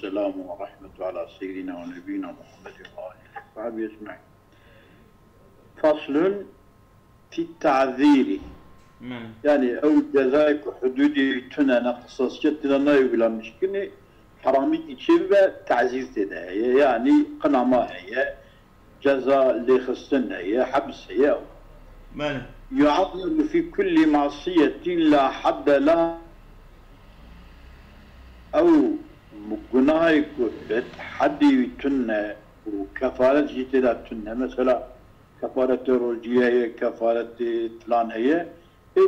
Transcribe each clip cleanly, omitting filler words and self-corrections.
السلام ورحمة على سيدنا ونبينا محمد وآله وصحبه أجمعين. فصل في التعذير. يعني أو جزاك حدودي تنا نقصص جتنا نايبلا مشكلة حرامي تشبه تعزير تدا يعني قناما هي جزاء اللي خصنا هي حبس هي يعذر في كل معصية لا حد لا أو مقناي حد يتنا وكفارة جيتنا تنا مثلا كفارة رجية هي كفارة فلان هي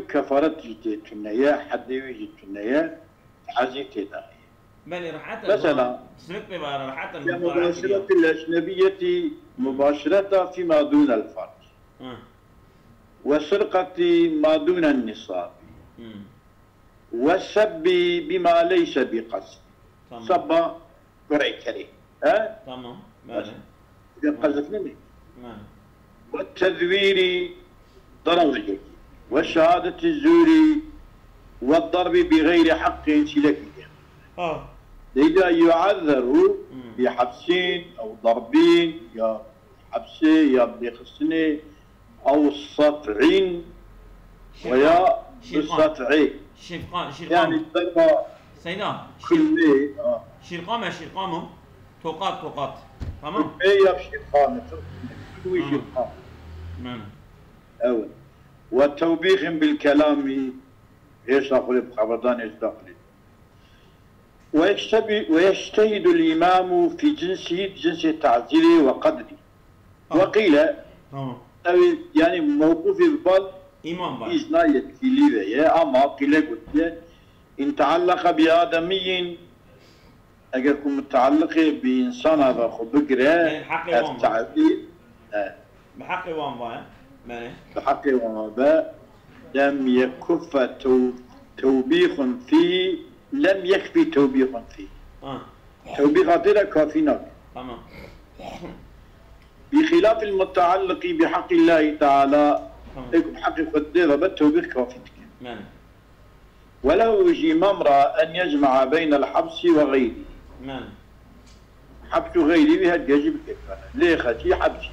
كفارة جيتنا هي حد يجيتنا هي عزيتنا بل راحت مثلا راحت مباشرة الأجنبية مباشرة فيما دون الفرج وسرقة ما دون النصاب والسب بما ليس بقصد صب قرعي كريم تمام قصدني والتذوير ضرب والشهادة الزور والضرب بغير حق سلك إذا يعذر بحبسين أو ضربين يا حبسي يا بخصني أو صفعين ويا بالصفعين شرقام يعني الضربة سيدا كلية شرقامه توقات تمام هي بشرقامة كل شرقام أول والتوبيخ بالكلام ايش اقول بخبردان ايش داخلي ويجتهد الامام في جنس تعزيره وقدره وقيل يعني موقوف البال امام بال إذن يتكلي يا اما قيل قلت ان تعلق بادمي اگر كنت متعلق بانسان هذا خو بقرا التعذير بحق وان بحق وان لم يكف توبيخ فيه لم يكفي توبيخ فيه توبيخات لا كافينا تمام بخلاف المتعلق بحق الله تعالى بحق قدره بالتوبيخ كافي ولو يجي ممرأة أن يجمع بين الحبس وغيره حبس غيره بها يجب الكفارة ليه خشي حبسي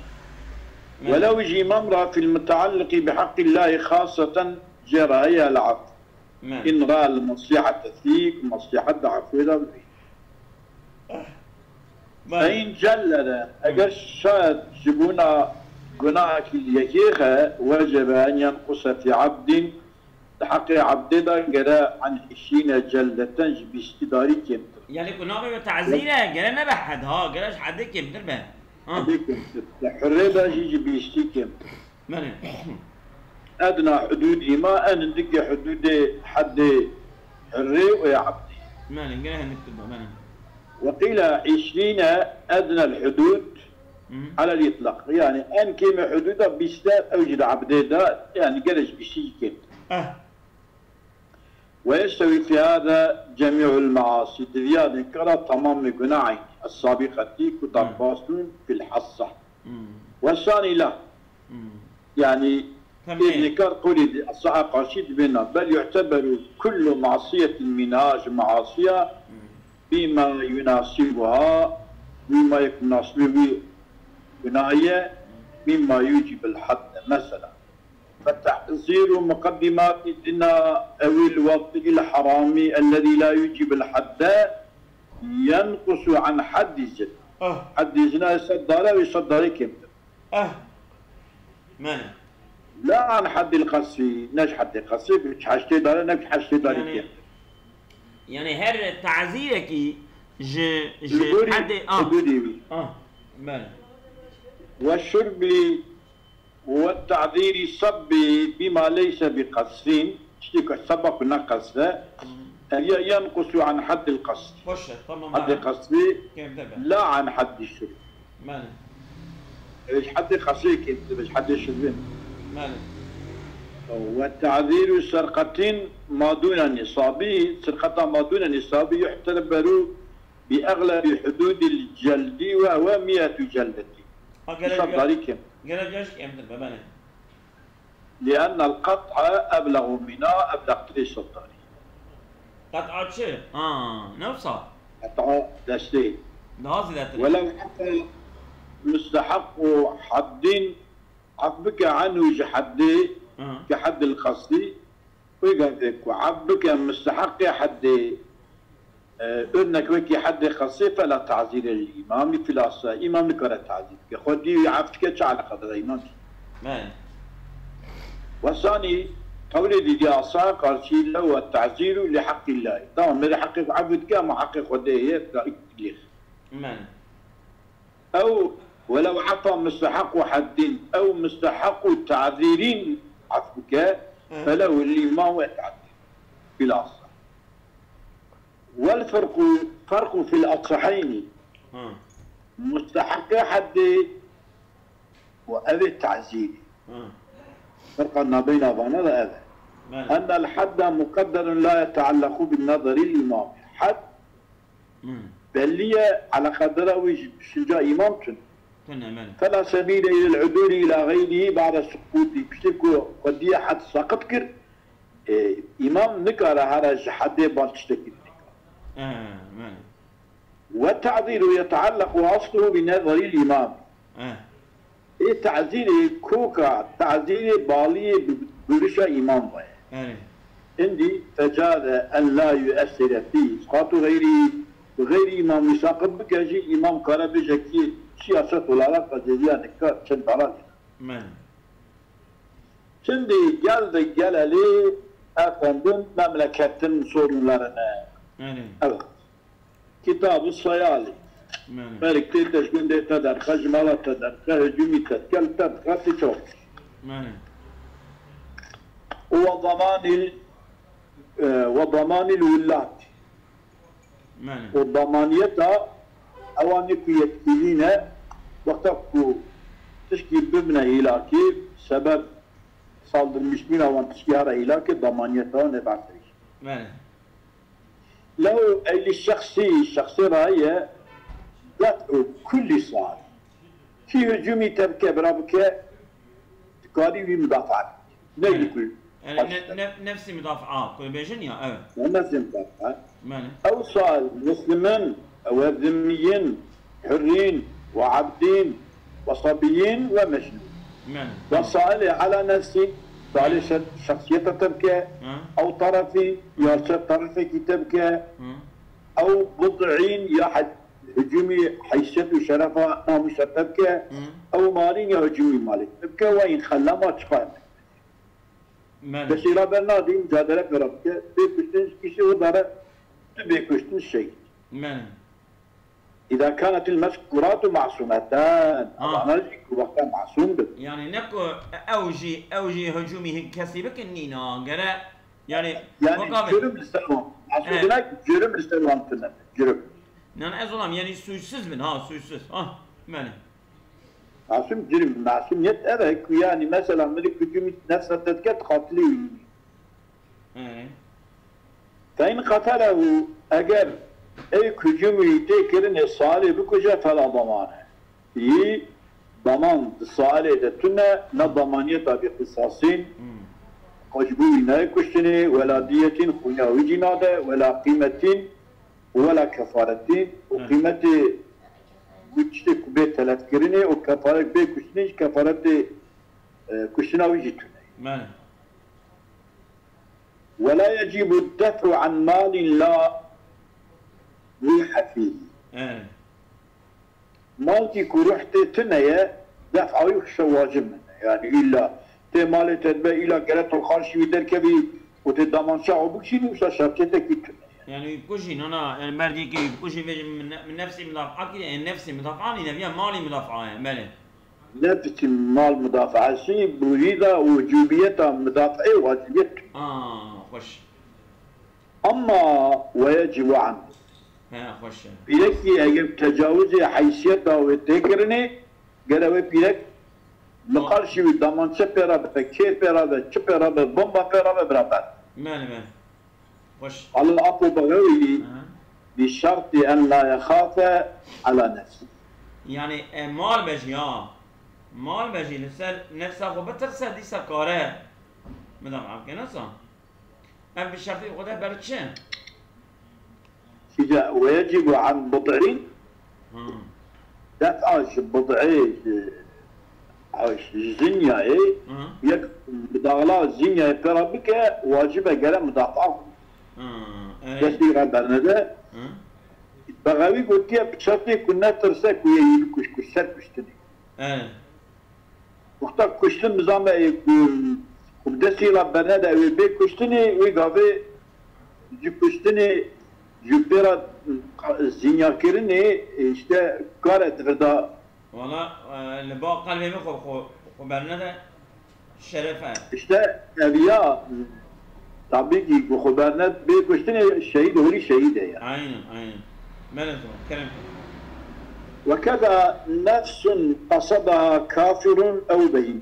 ولو يجي ممرأة في المتعلق بحق الله خاصة جرى هي العفو إن رأى المصلحة فيك مصلحة عفو فإن جلد أجر شاد جبونا قناعك اليكيخة وجب أن ينقص في عبد حق عبد دا قراء عن 20 جلدة باستداري كمتر يعني قناعك تعزيره قراء نبحد قراء حد كمتر به حد كمتر حرية دا يجي بيستي كمتر أدنى حدود ما أن ندق حدود حد حرية ويا عبدي وقيل 20 أدنى الحدود على الإطلاق يعني أن كيما حدودها بيستار أوجد عبدي دا يعني قرش بيستي كمتر ويستوي في هذا جميع المعاصي زيادة كرة تمام جناعين السابقة كتباصون في الحصة والثاني لا يعني ذكر قولي الصحة قاشد بنا بل يعتبر كل معصية منهاج معاصية بما يناسبها بما يناسبه بناية مما يوجب الحد مثلا فتحذير مقدمات الزنا أو الوقت الحرامي الذي لا يوجب الحد ينقص عن حد الزنا حد الزنا يصدر ويصدر كمتر مانا لا عن حد القصف نش حد القصف حشتي دار نك حشتي دار كمتر يعني هر تعذيرك حد مانا والشرب والتعذير صب بما ليس بقصد سبق نقص ينقص عن حد القصد حد القصد لا عن حد الشرب ايش حد القصد كيف مش حد الشرب والتعذير سرقة ما دون النصاب سرقة ما دون النصاب يعتبر بأغلب حدود الجلد وهو 100 جلدة لأن القطع أبلغ منها أبلغ 3 صداري قطع شيء نفسه حتى دستين ولو حتى مستحق حدين عبك عنه يجي حدي كحد القصدي ويقعدك وعبك مستحق حدي انك وكي حد قصي فلا تعزير الامام في الاصل امام نكره تعزير خدي يعفتك على قدر الامام والثاني قولي دي اصلا قال شيء له التعزير لحق الله طبعا من حق عبدك ما حق خديه تكليف او ولو عفى مستحق حد او مستحق تعذير عفوك فله الامام والتعذير في الاصل والفرق فرق في الاصحين مستحق حد وأذى التعزير فرقنا بين ظن وأذى أن الحد مقدر لا يتعلق بالنظر الإمام حد بل على قدر شجاع إمامتن فلا سبيل إلى العدول إلى غيره بعد السقوط بشكل قد حد سقط كر إمام نكر هذا حد بالتشتكي والتعذير يتعلق أصله بنظر الإمام تعذير كوكا تعذير بالي برشا إمام عندي فجاز أن لا يؤثر فيه إسقاط غير إمام يساقط بكاجي إمام كان بجكي سياسة ولا لا قضية نكا شنبرا شندي قال لي أفندم مملكة صورنا كتاب الصيالي مالك تيتش قندي تدر خجمالة تدر هجومي تتكل تدخل تشوف وضمان الولاة والضمانية أوانك يتكلين وقتكو تشكي ببنى إلاكي سبب صالد المشمين أوان تشكيها إلاكي ضمانية نبعثريش لو الشخصي رأيه دفع كل صار في هجومي تبكى برابك تقاري مدافعات نقول نفسي مدافعات كل بيجنيا نفسي مدافعات أو صار مسلمين أو ذميين حرين وعبدين وصبيين ومجنون وصالي على نفسي صالي شخصيته تبكى أو طرفي يا طرفي تبكى أو بضعين يا حد هجومي حيثية وشرفة ناموسة تبكى أو مالين يا هجومي مالك تبكى وين خلا ما تشقى بس إلى برنادي مجادلة بربك بيكشتن كيسي ودارة بيكشتن شيء إذا كانت المذكورات معصومتان أنا وقتها معصوم يعني نكو أوجي هجومي كسبك النينا قرأ يعني جرم للسلوان معصومتنا جرم للسلوان تنم جرم أنا أظلم يعني سويسز من سويسز ماني معصوم جرم معصوم يتأذك يعني مثلا ملك هجومي نفسها تتكت قتلي فإن قتله أجر أي هجومي تكرن الصالح بكجا فلا ضمانه هي ضمان الصالح دتنا نضمانية بقصاصين قجبوي نايكشتني ولا دية خنيا وجنادة ولا قيمة ولا كفارة وقيمة وجتك بيت ثلاث كرني وكفارة بيت كشتني كفارة كشتنا وجتنا ولا يجب الدفع عن مال لا ريح فيه مالتي كروحتي تنيا دفع يخشى واجب منه يعني إلا تمالي تدبع إلا قرأت الخارشي ويدركبي وتدامان شعو بكشيني وشا شركتك يتنيا يعني بكشين أنا يعني بردي كي بكشين من نفسي مدافعة كده يعني نفسي مدافعة نبيا مالي مدافعة يعني مالي نفسي مال مدافعة شيء بريدة وجوبيتها مدافعة واجبيته خوش أما ويجب عنه خوش بيلكي أجب تجاوز حيثيتها وتذكرني قالوا بيلك نقارشي ودمان شبيرا بكير بيرا بشبيرا ببomba بيرا برابر مالي خوش على الأبو بغوي بشرط أن لا يخاف على نفسه يعني مال بجي لسر نفسه خو بترسل دي سكاره مدام عم كنسا ام بشرط خدا برچه ويجب عن بضعين دفعش بضعي زنيا يك بداغلا زنيا برابك واجب قال مدافعه كثيرا برنده بغاوي قلت يا بشرطي كنا ترسك ويا كشكشت كشتني وقتا كشتن مزامه وبدسي ربنا ده ويبي كشتني ويقافي جي كشتني جبرا زينيا كيرني işte قارت غدا والله اللي بقى قلبي خبرنا ده شرفه işte أبيا tabii ki bu خبرنا بي كشتني شهيد هولي شهيد يعني aynen مالك كلام وكذا نفس قصدها كافر أو بهيمة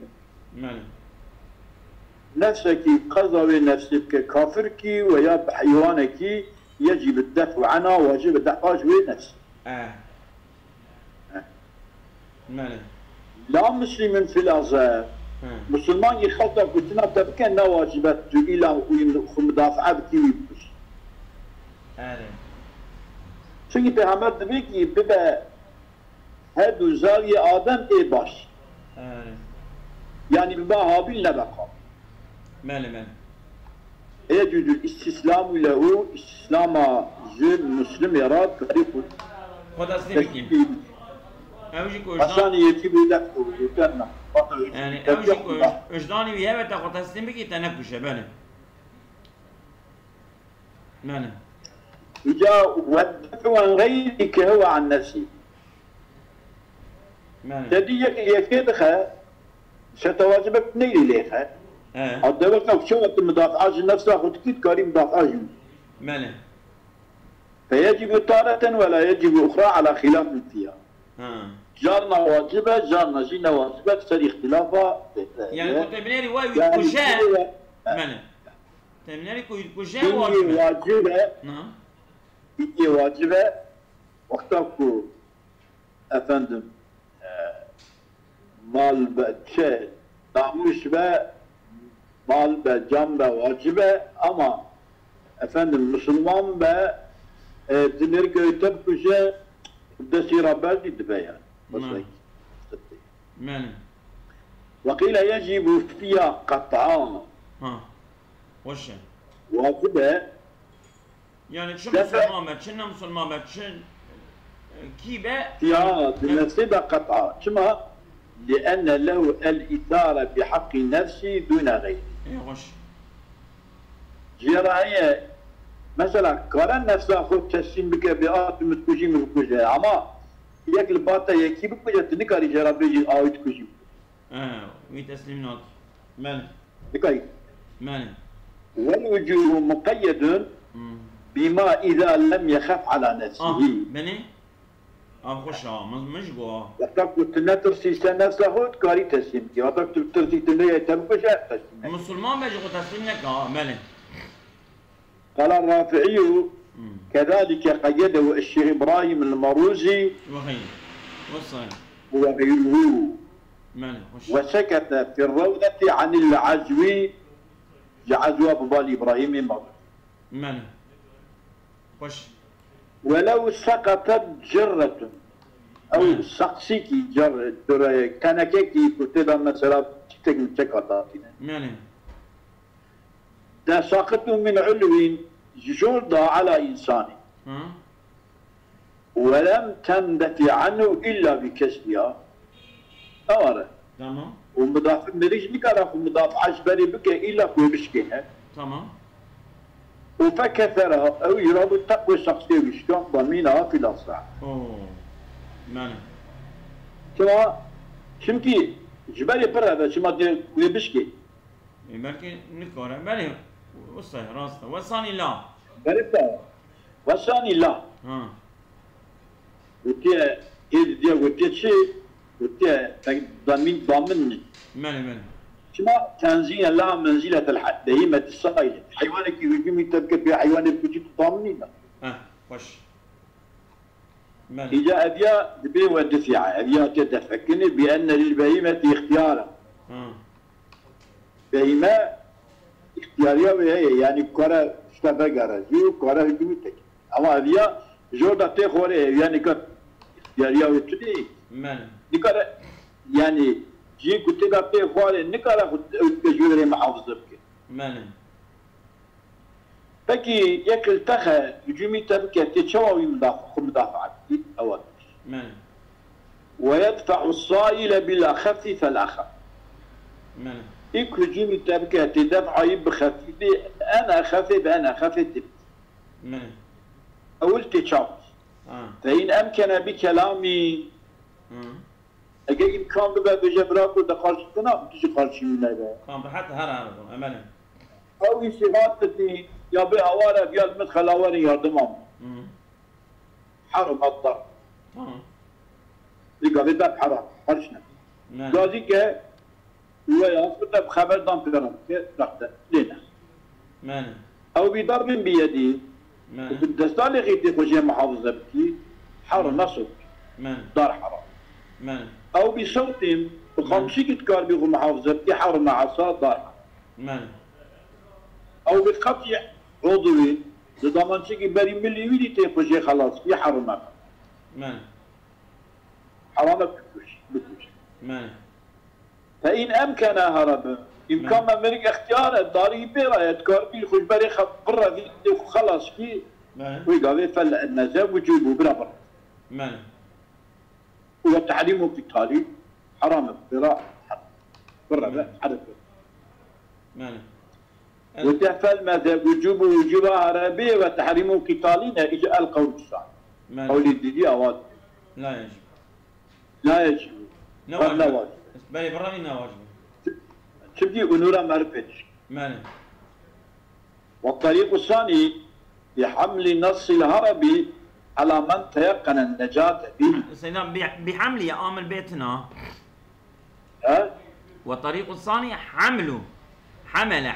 مالك نفسك قضى نفسك كافرك ويا بحيوانك يجب الدفع عنها واجب الدفع جوي نفسك مالك لا مسلم في الأزهر مسلمان يخطأ كتنا تبكى أنها واجبات إلى مدافعة بكيوبش çünkü Peygamber dedi ki bibe hadu zari Adem baş. Yani bibe Habil'le bakam. Mele. Ecudul istislamu lehu istislama zül muslim yarat garip. Kodasını bikim. Evcik ojdan. Hasaniyeti bilek oldu. Yani evcik ojdani bir evet kodasını bikim tenekuşe beni. Mele. إذا والدفع عن غيرك هو عن نفسي. تديك يكيدها ستواجبك نيل إليها. الدولة شو مدافعة نفسها وتكيد كاري مدافعة. فيجب تارة ولا يجب أخرى على خلاف فيها. جارنا واجبة جارنا جينا واجبة تصير اختلافها. يعني كنت بنيري ويكوشان. تبنيري كوشان واجبة. نعم. İki vacibe vakta ku efendim mal ve namus ve mal ve can ve vacibe ama efendim Müslüman ve dinleri köytem kuşe desira belli de yani. وقيل يجب فيها قطعان. وش؟ واجبه يعني شو مسلمان كيبه يا بنفسه قطعه شما لأن له الإثارة بحق نفسه دون غيره. وش؟ جراية مثلا قرن نفسه خود تسليم بك بآت متكوجي متكوجي أما يكل باتا يكيب كوجي تنكاري جرا بيجي آوت كوجي. ويتسليم نوت. مال. نكاي. مال. والوجوه مقيد بما إذا لم يخف على نفسه. بني؟ خوش مش جوا. وقتك تنترسي نفسه كاري تسليم كي وقتك تنترسي تنيا تبقى جاء تسليم. مسلمان بيجي تسليم لك ماله. قال الرافعي كذلك قيده الشيخ إبراهيم المروزي وغيره. ماله. وسكت في الروضة عن العزوي عزوى أبو إبراهيم المروزي. ماله. وش؟ ولو سقطت جرة أو سقسيكي جرة كنكيكي كتب مثلا تكن سقطاتنا. ده ساقط من علو جرده على إنسان ولم تندفع عنه إلا بكسبها. أولا. تمام. ومضاف مريج نكره ومضاف عجبري بك إلا كوبشكها. تمام. وفكثرها أو يراد التقوى الشخصية ويشكون ضمينها في الأصح. معنى. شما شمكي جبالي برا بس شما دي ويبشكي. بلكي نكره بلي وصح راسته وصاني لا. بريتا وصاني لا. وتي دي وتي شيء وتي ضامن. معنى. شما تنزيل الله منزلة الدهيمة الصائلة. حيوانك يجي تركب في حيوانك يجي تطامنين. وش؟ إذا أبيا دبي ودفع أبيا تتفكني بأن للبهيمة اختيارا. بهيمة اختيارية وهي يعني كرة اشتبه جرزو كرة هجومتك اما بیا جودا تخوره يعني كت يا وتدي ماله نكره يعني جي كنت تخوره نكره جوري محافظه بك ماله بكي ياكل تخا هجومي تبكي تشاوي مدافع اول ماله ويدفع الصائل بالاخف فالاخف ماله إيك هجومي تبكي تدفع بخفيف انا خفيف انا خفيف ماله اول تشاو فإن أمكن بكلامي أجي إمكان بقى بجبراك ودخلتنا بتجي خارجي من هذا. كان بحث هلا أمانة. أو يشغلتني يا بأوارة يا المدخل أواري يا ضمام. حرم الضر. لقى بدأ حرام خرجنا. قاضي كه هو يأخذ بخبر دام بيرم كرقته لنا. ماله. أو بضرب بيدي. بالدستان اللي خيتي خوشي محافظة بكي حرم نصب. دار حرام. ماله. أو بصوت بخمسي كتكار بيغو محافظة بكي حرم عصا دار حرام. ماله. أو بقطع عضوي لضمان شيء بري مليوني تيخوشي خلاص في حرم. ماله. حرام بكوش. ماله. فإن أمكن هرب إمكان ما مرق اختيار الداري بيرا يتكار بي خوش بري برا في خلاص في ويقاوي فل النزام وجوبه برا ماله. وتحريمه في التالي حرام برا برا حرب ماله. وتفل ماذا وجوبه وجوبه عربي وتحريمه قتالي إجاء القول الصعب قول الديدي أواد لا يجب لا يجب لا واجب بلي برا منا واجب تبدي أنورا مرفتش ماله. والطريق الثاني بحمل النص العربي على من تيقن النجاة به. سيدنا بحمل يا آمل بيتنا. ها؟ والطريق الثاني حمله. حمل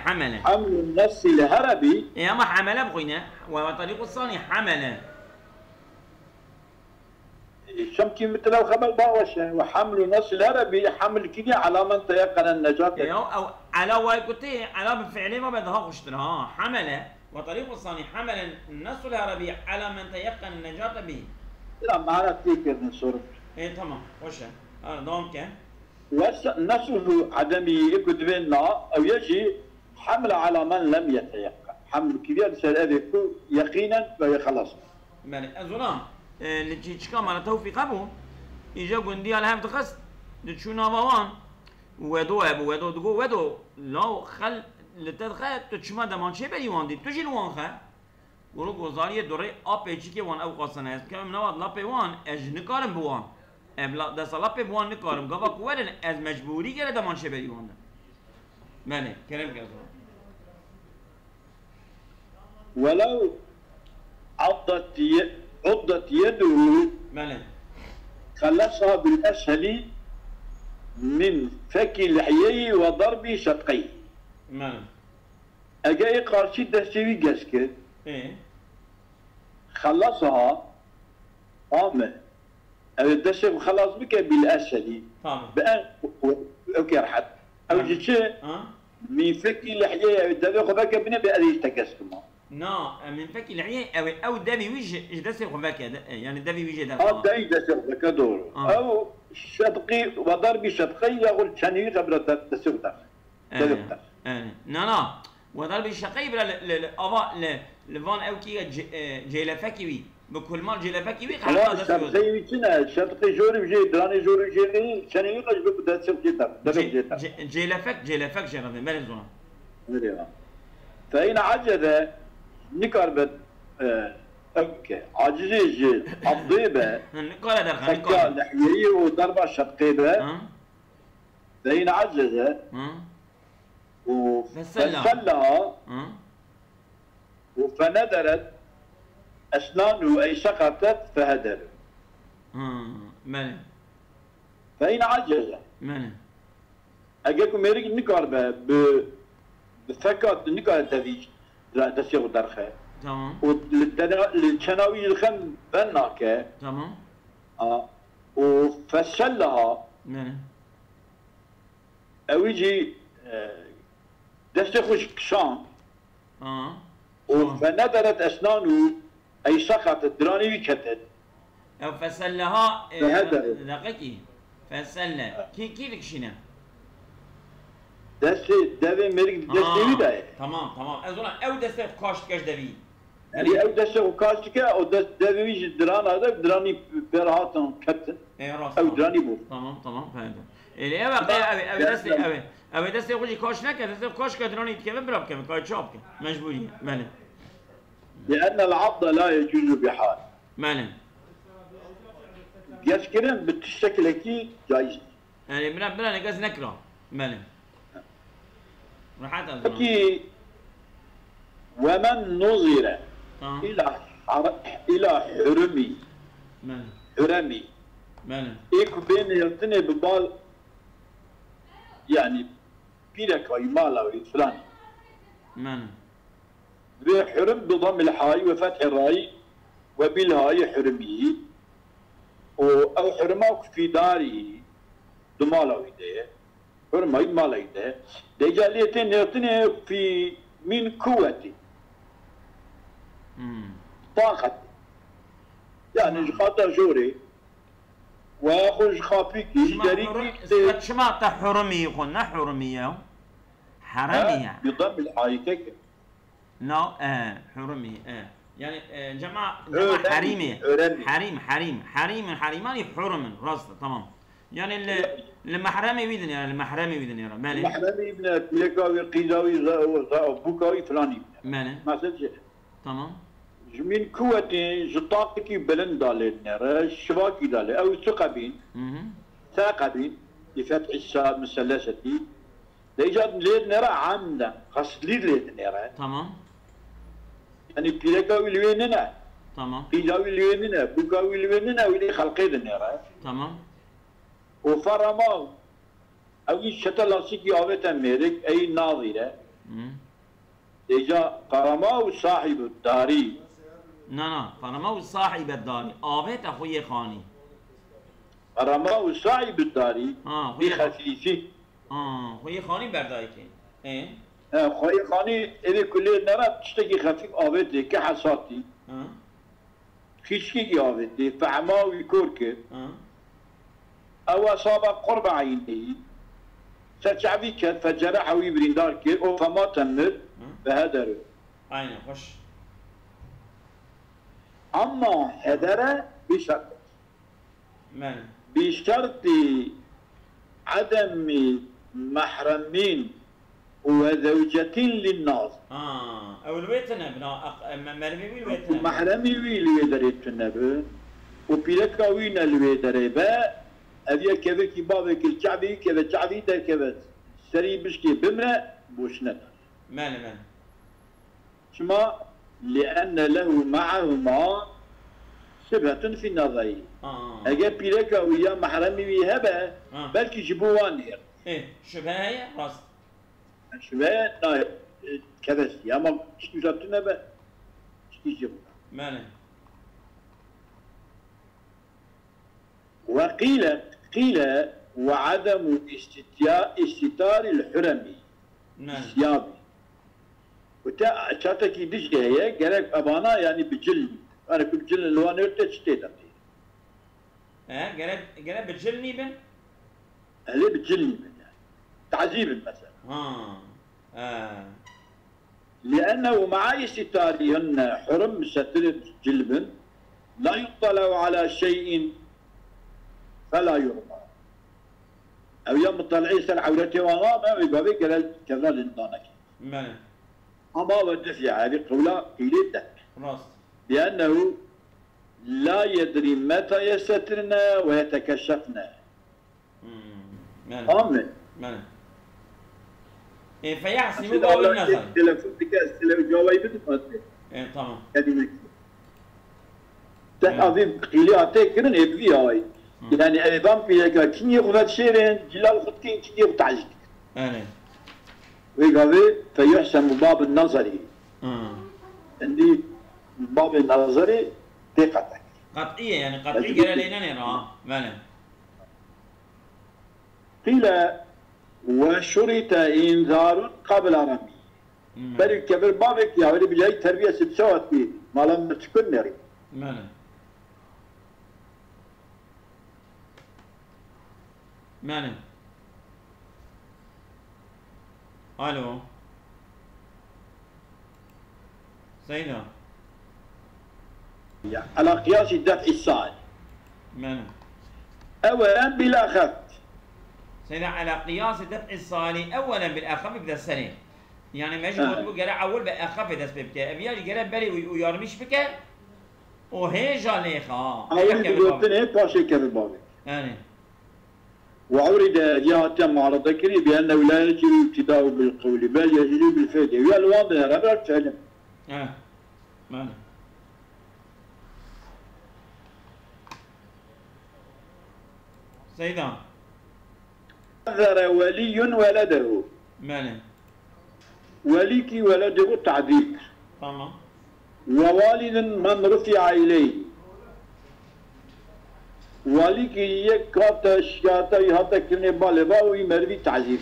النص العربي. يا ما حمل بغينا والطريق الثاني حمل. شمكي مثل الخبر باوشة وحمل النص العربي حمل كذا على من تيقن النجاة به. أو على وايكوتي على بفعله ما بدها خشتنا حمل وطريق الثاني حمل النص العربي على من تيقن النجاة به. لا ما عرفت كيف نصرف. إيه تمام وش دوم كان. نصه عدمي يكتبنا أو يجي حمل على من لم يتيقن. حمل كبير سأل يقينا ويخلص. مالي الظلام اللي تشكا مال توفيق أبو يجا قندي على هم تخص تشونا بوان ودو أبو ودو دقو ودو لو خل لتدخل تشما دمان شيء بريوان دي تجي الوان خا ورو گزاری دوره آب چی که وان او قاسنه است که من نواد لاپ وان اج نکارم بوان ابلا دست لاپ وان نکارم گاوا کوالن از مجبوری گره دمان شه بری وان منه کرم که ولو عضت يده منه خلصها بالأسهل من فك لحييه وضرب شقيه منه اجاي قارشي دستوي جسكت ايه خلصها عامة الدسم خلاص بك بالأسهل تمام بقى اوكي رحت او جيتشي من فكي لحية الدبي خباك بنا بأدي تكسكما من فكي لحية او دبي ويجي دسم خباك يعني دبي ويجي ده دبي دسم خباك دور او شدقي وضربي شدقي يقول شني خبرة دسم دخل لا وضرب الشقي بلا ابا لفان او كي جيلافكي بكل مال جيلافكي خلاص شقي كنا شقي جوري بجي دراني جوري جيري شنو يقش بده تصير جدا جيلافك جرب مرزونا فإن عجز نكربت اوكي عاجزي عضيبه نكر درخ نكر لحيه وضربه شقيبه فإن عجز وفسلها فندرت أسنانه أي سقطت فهدر ماله فإن عجز ماله أجاكم يريد نكار بفكرة نكار تفيج لا تسيغ درخه تمام وللشناوي الخم بناك تمام وفسلها ماله أو يجي دست خوش كشان وفندرت أسنانه أي سقط الدراني وكتت أو فسلها فهذا دقيقي فسلة كيفك شنو؟ دست دبي مرق دست ويدا تمام أزولا أو دست كاشت كاش دبي يعني أو دست وكاشتك أو دست دبي ويج دران هذا دراني برهاتن كتن أو دراني بو تمام فهمت اللي أبي دست يقولي كاش نكه دست كاش كدراني كيف براب كيف كاي شاب مجبورية ماله لأن العض لا يجوز بحال ماله يذكرن بالشكل كي جايز يعني بلا نقص نكره ماله راحت كي ومن نظر إلى حرمي ماله إيكو بين يلتني ببال يعني بيلك ويمالا ويفلاني ماله بحرم بضم الحاء وفتح الراء وبالهاء حرمي أو حرمك في داري دمالا ويده حرمي مالا ويده دجاليتين يلتني في من قوتي طاقة يعني خاطر جوري واخذ خافيك جريك شما حرمي قلنا حرمية حرمية بضم الحايكك نو حرمي يعني جماعة حريمي حريمان حرم راسته تمام يعني المحرمي ويدن يعني المحرمي ويدن يعني مالي المحرمي ابن بليكاوي قيزاوي بوكاوي فلاني مالي ما سجل تمام من قوتي جطاقك بلند دالنا الشباكي دالي او ثاقبين لفتح الساء مثلثتي لإيجاد ليد نرى عامدا خاص ليد نرى تمام يعني بيلكاوي لويننا تمام قيزاوي لويننا بوكاوي لويننا ويلي خلقي نرى تمام وفرماو او شتلاسيكي اوتا ميرك اي ناظرة إجا فرماو صاحب الداري فرماو صاحب الداري آبت أخوي خاني فرماو صاحب الداري بخفيفه خوي خاني بردايكي ايه خوي خاني إذا كل نرى تشتكي خفيف آبت كحساتي خيشكي آبت فعماو يكورك أو أصاب قرب عينه سرچعبي كد فجرحه ويبرين دارك فما تمر فهدره أين خوش أما هدره بشرط بشرط عدم محرمين وزوجة للناس أو الويتنا مرمي الويتنا محرمي الويدريت النبي وبيلك وين الويدريبا أبي كذا كبابك الشعبي كذا شعبي ده كذا سري بشكي بمرة بوشنة ماله شما لأن له معهما شبهة في النظر أجا بيلك ويا محرمي ويهبه بلكي جبوان هير إيه شبهة هي راس شبهة ناير كذا شيء أما شتي جبتنا به شتي جبنا ماله وقيل وعدم استتار الحرمي الثيابي وتا شاتكي دجه هي قالك ابانا يعني بجل انا كنت بجل الوان ارتشتيت قالك بجلني بن اللي بجلني بن يعني تعذيب مثلا لانه مع استتارهن حرم ستر جلب لا يطلع على شيء فلا يرضى او يوم طلعي سل عورتي وانا ما يبغى قال كذا لندانك اما ودفع هذه قوله قيلتك لانه لا يدري متى يسترنا ويتكشفنا امين فيحسن باب النظر تلفونك استلو جوابي تمام كلمه تحضير قيلاتك كن يبغي هاي يعني ايضا في كي ياخذ شيرين جلال خدكين كي يقطع انا ويقضي فيحسن باب النظري عندي باب النظري ثقتك قطعيه يعني قطعيه قال لنا نرى ماله قيل وشرط انذار قبل رمي بل كبر بابك يا ولي بجاي تربيه سبسوات فيه ما لم تكن نري ماله ماله الو سيدة على قياس الدفع الثاني ماله اولا بالاخف سيدة على قياس الدفع الصالي اولا بالاخف بدا السنه يعني ماشي قلت قرا اول باخف دس بك ابياجي قرا بري ويرميش بك وهي جاليخا اول قلتني باشي كيف بابي يعني وعرض جهة معارضة كري بأنه لا يجب الابتداء بالقول بل يجب بالفعل ويا الواضح هذا الفعل ماله سيدان عذر ولي ولده ماله وليك ولده تعذير تمام ووالد من رفع إليه وليك يكاتا شكاتا يهاتا كرني بالبا ويمروي تعذير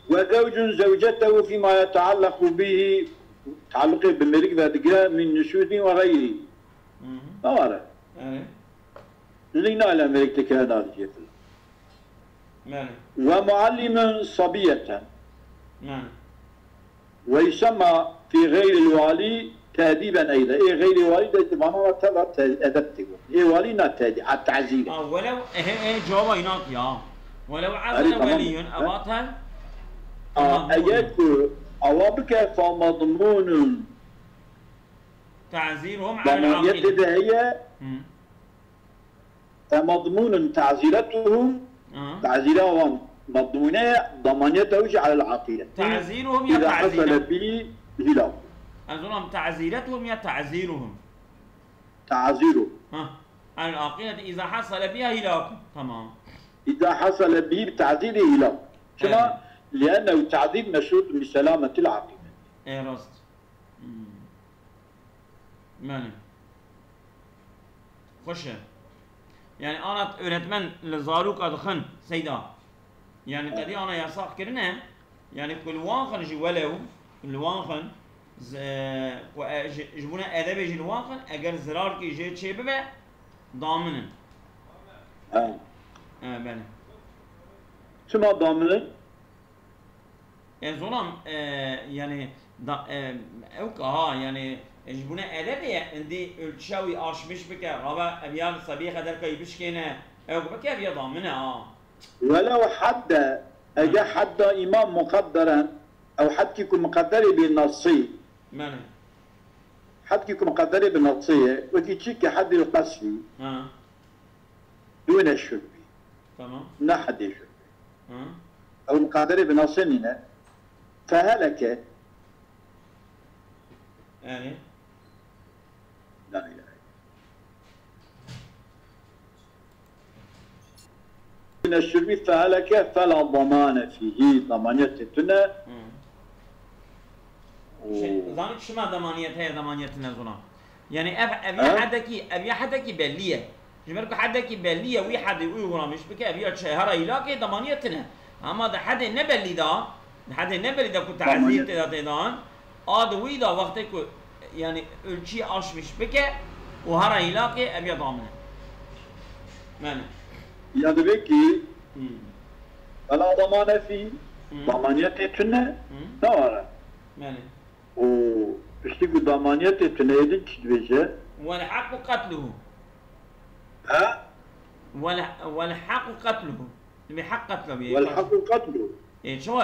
وزوج زوجته فيما يتعلق به تعلق بملك ذاتك من نشوذ وغيره ما ورا لينا على ملك تكهنا الجيفل ومعلم صبية ويسمى في غير الوالي تأديبا أيضا إيه غير الوالي ده تبعنا تبع أدبته إيه والي نتأدي على التعزير ولو إيه جوابا يناط يا ولو عزل ولي أباطها أجاك أوابك فمضمون تعزيرهم على العاقل هي فمضمون تعزيرتهم تعزيرهم مضمونة ضمانيته على العقيدة تعزيرهم يا إذا حصل به هلاك أظنهم تعزيرتهم يا تعزيرهم تعزيره على العقيدة إذا حصل بها هلاك تمام إذا حصل به بتعزيره هلاك شما لأنه التعذيب مشروط بسلامة العقيدة إيه رست ماني خوشه يعني أنا öğretmen لزاروك أدخن سيدا يعني قدي أنا يساق كرنا يعني كل واخن جي ولو كل واخن جبونا أدب جي واخن أجر زرار كي جي شيء ببع ضامن بله شما ضامن يعني ظلم يعني اوكا يعني جبونا أدبية عندي الشاوي آشمش بك غابة أبيان صبيخة دركا يبشكينا أو بك أبيا ضامنة ولو حد أجا حد إمام مقدرا أو حد يكون مقدر بالنصي ماله حد يكون مقدر بالنصية وكيتشيك حد القصفي دون الشرب تمام لا حد يشرب أو مقدر بنصينا فهلك يعني لا إله من الشرب فهلك فلا ضمان فيه ضمانيتنا زانك شما ضمانيت هي ضمانيتنا زنا يعني أبي حدكي بلية جمرك حدكي بلية وي حد يقول مش بك أبي شهر إلاكي ضمانيتنا أما ده حد نبلي ده حد نبلي ده كنت عزيز تدان آدوي ده وقتك يعني الشيء عاش مش بك وهرا إلاكي أبي ضامنه ماله يا دبيكي فلا ضمان فيه ضمانيتنا نورا ماله واشتكوا ضمانيتنا يدك تبجه والحق قتله والحق قتله بحق قتله والحق قتله إيه شو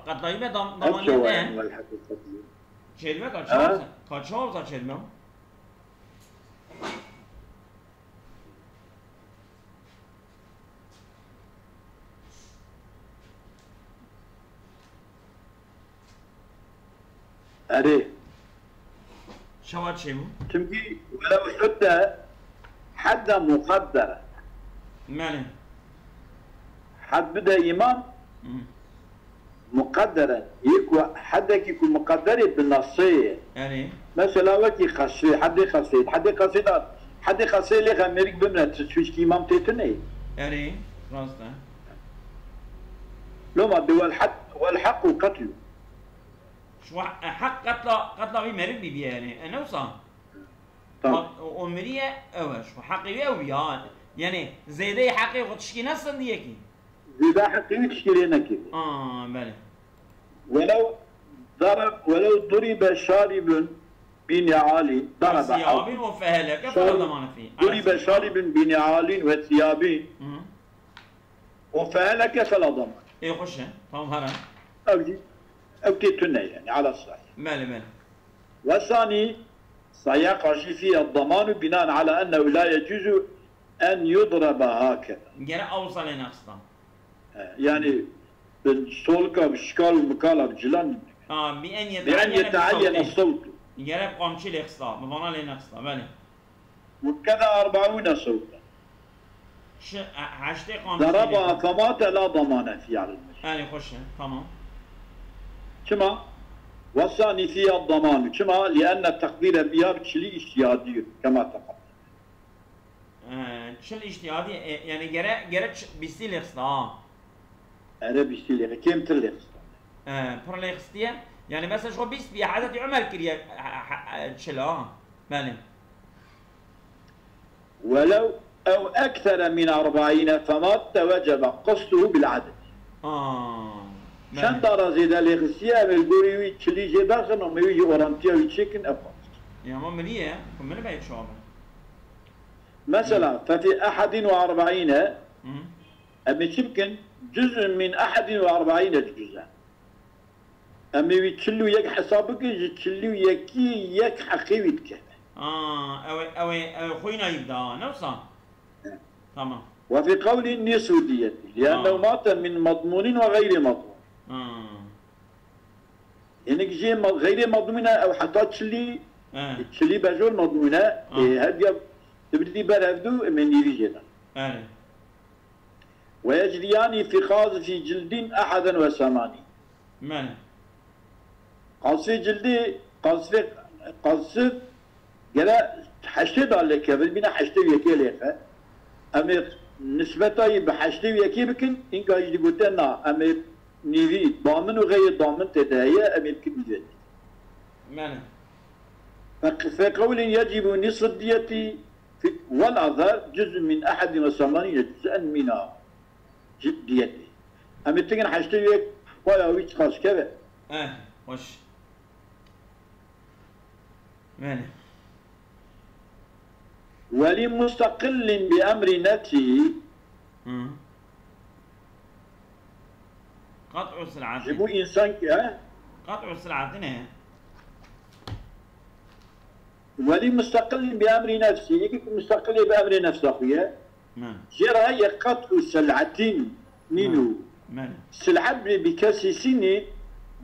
قتله يبقى ضمانيته والحق قتله شيء ما كان شو صار شيء ما أري شو شيء تمكي ولو حد مقدر ماله حد بدا إمام مقدرا يكون حدك يكون مقدر بالنصية يعني مثلا وقت خاصي حد خاصي اللي غامريك بمنا تشويش كي إمام تيتني يعني راسته لو ما دوا والحق قتله شو حق قتل غير مريض بي يعني أنا وصان ومريه أوش وحقي أو بيان يعني زيدة حقي وتشكي ناس ديكي زيدة حقي تشكي نكي بله ولو ضرب شارب بنعال ضرب ثياب وفهلك فلا ضمان فيه ضرب شارب بنعال وثياب وفهلك فلا ضمان ايه خش فهم هرم او كيتنا يعني على الصحيح ماله والثاني سيقع فيه الضمان بناء على انه لا يجوز ان يضرب هكذا جرى اوصل لنقصه يعني بالسولكه بالشكال والمكاله بالجلان بأن يتعين الصوت يجرب قامشي لإخصاء بضمان لنقصة بله وكذا 40 صوتا عشتي قامشي ضربها فمات لا ضمان فيه على المشي خش تمام كما والثاني فيها الضمان كما لأن التقدير بها بشلي اجتهادي كما تقدم شل اجتهادي يعني جرى بيستي لإخصاء أنا بيستي لإخصاء كم تلإخصاء بر لإخصاء يعني مثلا شو بيست بيا حدث عمل كريا شلا ماله ولو أو أكثر من 40 فمات وجب قصده بالعدد شن دار زيد الإخصاء بالقريوي تشلي جباخن وميجي أورانتيا ويتشيكن أفضل يا ما مليه كم من بعيد شو مثلا ففي 41 أما يمكن جزء من 41 جزءا أما يتشلو يك حسابك يتشلو يك حقيقي كذا أو خوينا يبدأ نفسه تمام وفي قول النصف ديته لأنه مات من مضمون وغير مضمون يعني جي غير مضمونة أو حتى تشلي بجول مضمونة هذه تبدي برافدو من يريجنا ويجريان في قاذف جلد 81 ماله قاذف جلدي قاذف جلا حشد على كبل بنا حشد وياكي ليفه أمير نسبته بحشد وياكي بكن إن كان يقولنا أمير نيفي ضامن وغير ضامن تدايا أمير كبير ماله فقول يجب نصف الدية والأظهر جزء من 81 جزءا من ديته أمير تكن حشد وياك ويا ويش خاص كذا وش ماله ولمستقل بأمر نفسه قطع السلعتين جيبوا إنسان قطع السلعتين ولمستقل بأمر نفسه يكون مستقل بأمر نفسه أخويا جرى قطع السلعتين منه سلعة بكاسسين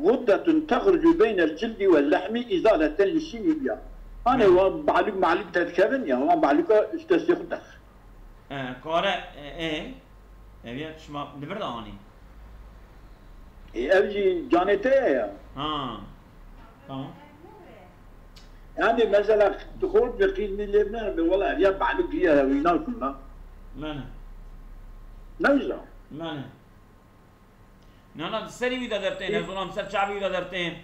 غدة تخرج بين الجلد واللحم إزالة للشيء بها أنا وبعلق معلق تذكرني يا ما بعلق استسيخ كارا أبي شما دبرد آني أبي جانته يا تمام يعني مثلا دخول بقيل من لبنان والله أبي بعلق فيها ويناكلنا نوزع نه سری ویدا درتین از اونم سر چابی ویدا درتین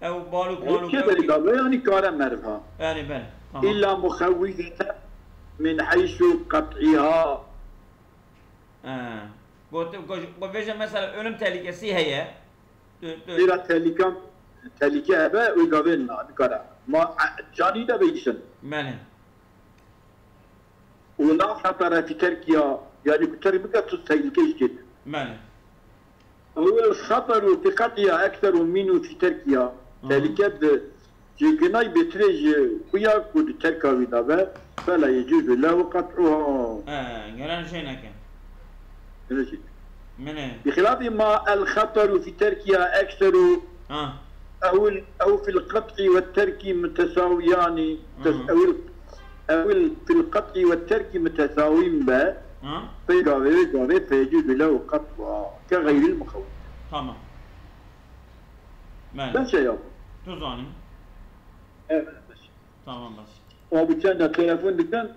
او بالو كيف اللي يعني كارا مرفها يعني بله إلا مخوفة من حيث قطعها قلت بيجي مثلا ölüm tehlikesi هي إلى تهلكة أبا ويقابلنا كارا ما جاني ده بيجسن بله ولا خطر في تركيا يعني بتربكة تستهلكة جدا بله هو الخطر في قطعها أكثر منه في تركيا تهلكة جيكناي بتريج ويا كود تركا ويدابا فلا يجوز له قطعها قران شيء نكن بخلاف ما الخطر في تركيا أكثر أو في القطع والترك متساويان أو في القطع والترك متساويين با فيجوز له قطعها كغير المخوف تمام بس يا تزاني evet. Tamam bas. O bir tane telefon dükkan,